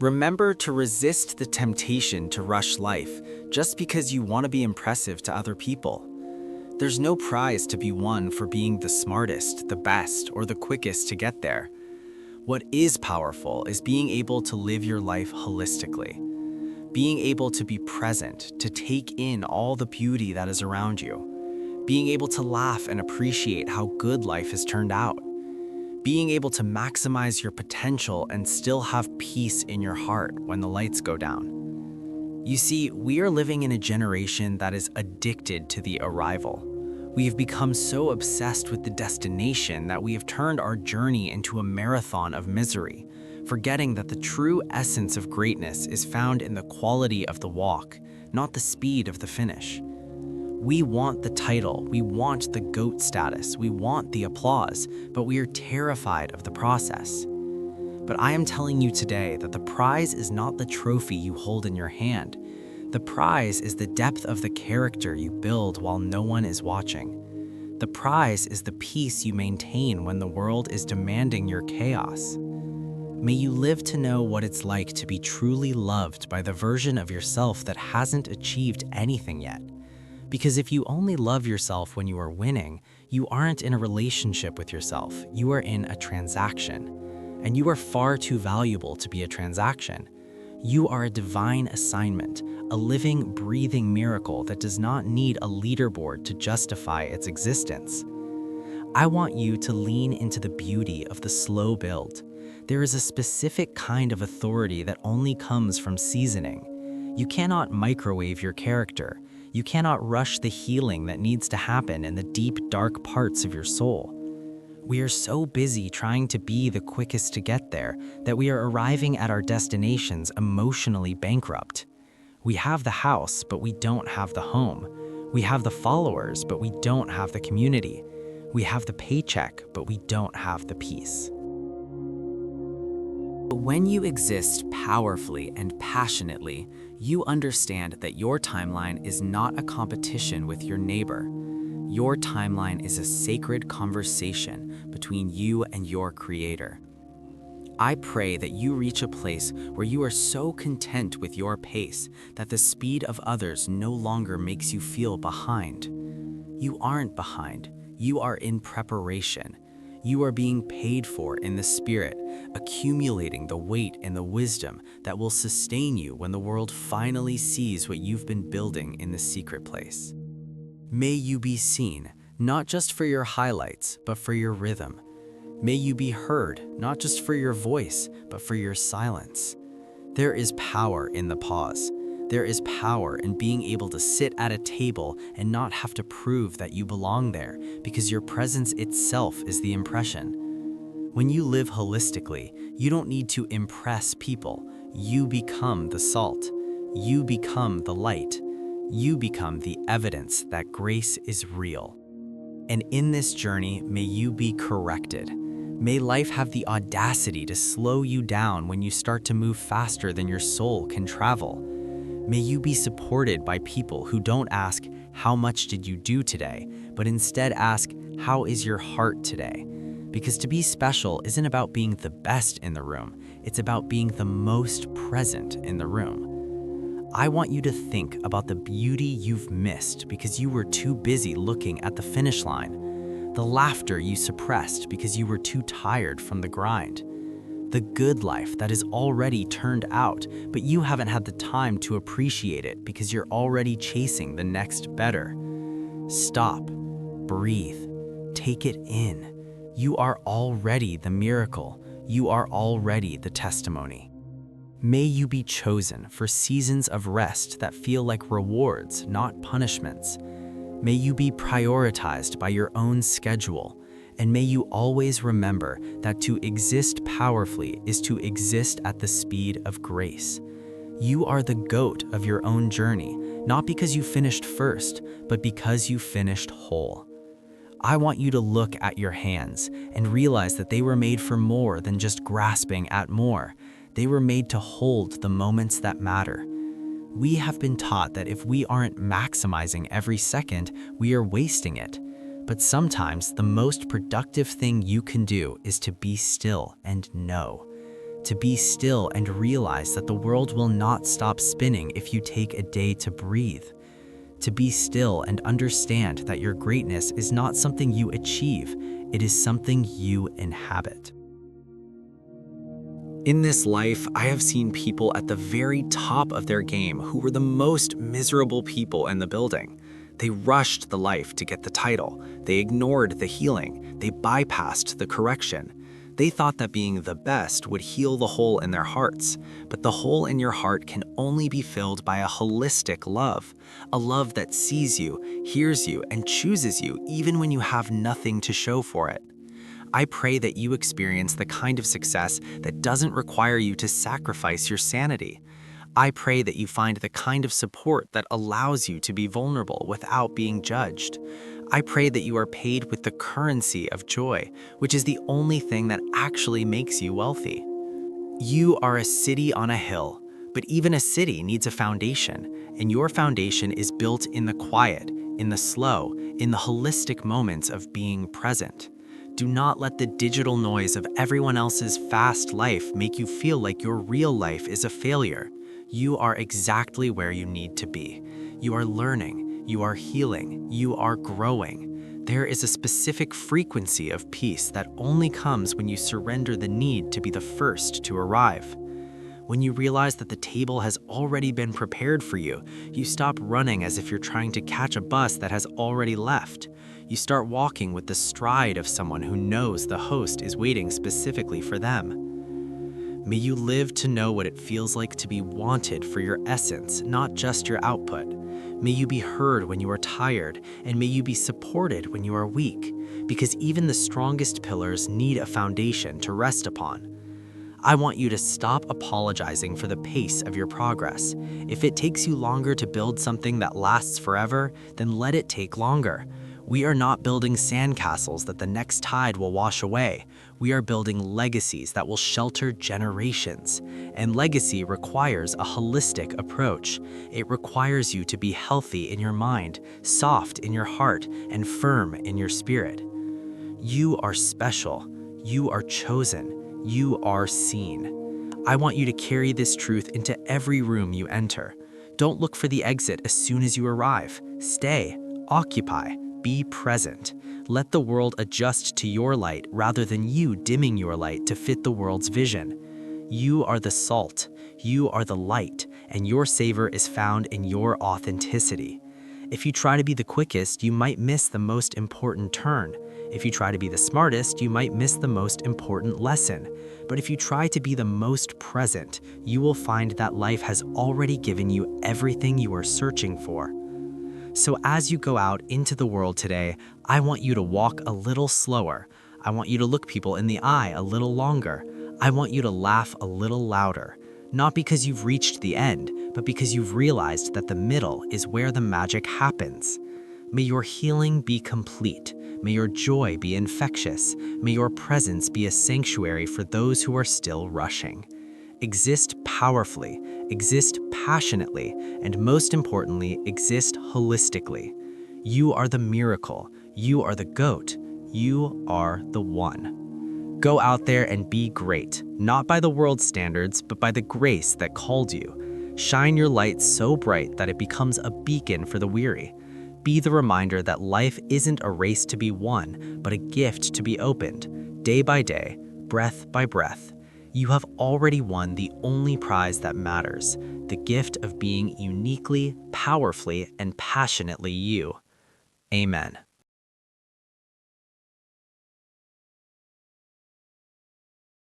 Remember to resist the temptation to rush life just because you want to be impressive to other people. There's no prize to be won for being the smartest, the best, or the quickest to get there. What is powerful is being able to live your life holistically, being able to be present, to take in all the beauty that is around you, being able to laugh and appreciate how good life has turned out, being able to maximize your potential and still have peace in your heart when the lights go down. You see, we are living in a generation that is addicted to the arrival. We have become so obsessed with the destination that we have turned our journey into a marathon of misery, forgetting that the true essence of greatness is found in the quality of the walk, not the speed of the finish. We want the title, we want the GOAT status, we want the applause, but we are terrified of the process. But I am telling you today that the prize is not the trophy you hold in your hand. The prize is the depth of the character you build while no one is watching. The prize is the peace you maintain when the world is demanding your chaos. May you live to know what it's like to be truly loved by the version of yourself that hasn't achieved anything yet. Because if you only love yourself when you are winning, you aren't in a relationship with yourself, you are in a transaction. And you are far too valuable to be a transaction. You are a divine assignment, a living, breathing miracle that does not need a leaderboard to justify its existence. I want you to lean into the beauty of the slow build. There is a specific kind of authority that only comes from seasoning. You cannot microwave your character. You cannot rush the healing that needs to happen in the deep, dark parts of your soul. We are so busy trying to be the quickest to get there that we are arriving at our destinations emotionally bankrupt. We have the house, but we don't have the home. We have the followers, but we don't have the community. We have the paycheck, but we don't have the peace. When you exist powerfully and passionately, you understand that your timeline is not a competition with your neighbor. Your timeline is a sacred conversation between you and your Creator. I pray that you reach a place where you are so content with your pace that the speed of others no longer makes you feel behind. You aren't behind, you are in preparation. You are being paid for in the spirit, accumulating the weight and the wisdom that will sustain you when the world finally sees what you've been building in the secret place. May you be seen, not just for your highlights, but for your rhythm. May you be heard, not just for your voice, but for your silence. There is power in the pause. There is power in being able to sit at a table and not have to prove that you belong there, because your presence itself is the impression. When you live holistically, you don't need to impress people. You become the salt. You become the light. You become the evidence that grace is real. And in this journey, may you be corrected. May life have the audacity to slow you down when you start to move faster than your soul can travel. May you be supported by people who don't ask, "How much did you do today?" but instead ask, "How is your heart today?" Because to be special isn't about being the best in the room, it's about being the most present in the room. I want you to think about the beauty you've missed because you were too busy looking at the finish line, the laughter you suppressed because you were too tired from the grind, the good life that is already turned out, but you haven't had the time to appreciate it because you're already chasing the next better. Stop, breathe, take it in. You are already the miracle. You are already the testimony. May you be chosen for seasons of rest that feel like rewards, not punishments. May you be prioritized by your own schedule. And may you always remember that to exist powerfully is to exist at the speed of grace. You are the GOAT of your own journey, not because you finished first, but because you finished whole. I want you to look at your hands and realize that they were made for more than just grasping at more. They were made to hold the moments that matter. We have been taught that if we aren't maximizing every second, we are wasting it. But sometimes the most productive thing you can do is to be still and know. to be still and realize that the world will not stop spinning if you take a day to breathe, to be still and understand that your greatness is not something you achieve, it is something you inhabit. In this life, I have seen people at the very top of their game who were the most miserable people in the building. They rushed the life to get the title. They ignored the healing. They bypassed the correction. They thought that being the best would heal the hole in their hearts, but the hole in your heart can only be filled by a holistic love, a love that sees you, hears you, and chooses you even when you have nothing to show for it. I pray that you experience the kind of success that doesn't require you to sacrifice your sanity. I pray that you find the kind of support that allows you to be vulnerable without being judged. I pray that you are paid with the currency of joy, which is the only thing that actually makes you wealthy. You are a city on a hill, but even a city needs a foundation, and your foundation is built in the quiet, in the slow, in the holistic moments of being present. Do not let the digital noise of everyone else's fast life make you feel like your real life is a failure. You are exactly where you need to be. You are learning, you are healing, you are growing. There is a specific frequency of peace that only comes when you surrender the need to be the first to arrive. When you realize that the table has already been prepared for you, you stop running as if you're trying to catch a bus that has already left. You start walking with the stride of someone who knows the host is waiting specifically for them. May you live to know what it feels like to be wanted for your essence, not just your output. May you be heard when you are tired, and may you be supported when you are weak, because even the strongest pillars need a foundation to rest upon. I want you to stop apologizing for the pace of your progress. If it takes you longer to build something that lasts forever, then let it take longer. We are not building sandcastles that the next tide will wash away. We are building legacies that will shelter generations. And legacy requires a holistic approach. It requires you to be healthy in your mind, soft in your heart, and firm in your spirit. You are special. You are chosen. You are seen. I want you to carry this truth into every room you enter. Don't look for the exit as soon as you arrive. Stay, occupy, be present. Let the world adjust to your light rather than you dimming your light to fit the world's vision. You are the salt, you are the light, and your savor is found in your authenticity. If you try to be the quickest, you might miss the most important turn. If you try to be the smartest, you might miss the most important lesson. But if you try to be the most present, you will find that life has already given you everything you are searching for. So as you go out into the world today, I want you to walk a little slower. I want you to look people in the eye a little longer. I want you to laugh a little louder. Not because you've reached the end, but because you've realized that the middle is where the magic happens. May your healing be complete. May your joy be infectious. May your presence be a sanctuary for those who are still rushing. Exist powerfully, exist passionately, and most importantly, exist holistically. You are the miracle. You are the GOAT. You are the one. Go out there and be great, not by the world's standards, but by the grace that called you. Shine your light so bright that it becomes a beacon for the weary. Be the reminder that life isn't a race to be won, but a gift to be opened, day by day, breath by breath. You have already won the only prize that matters, the gift of being uniquely, powerfully, and passionately you. Amen.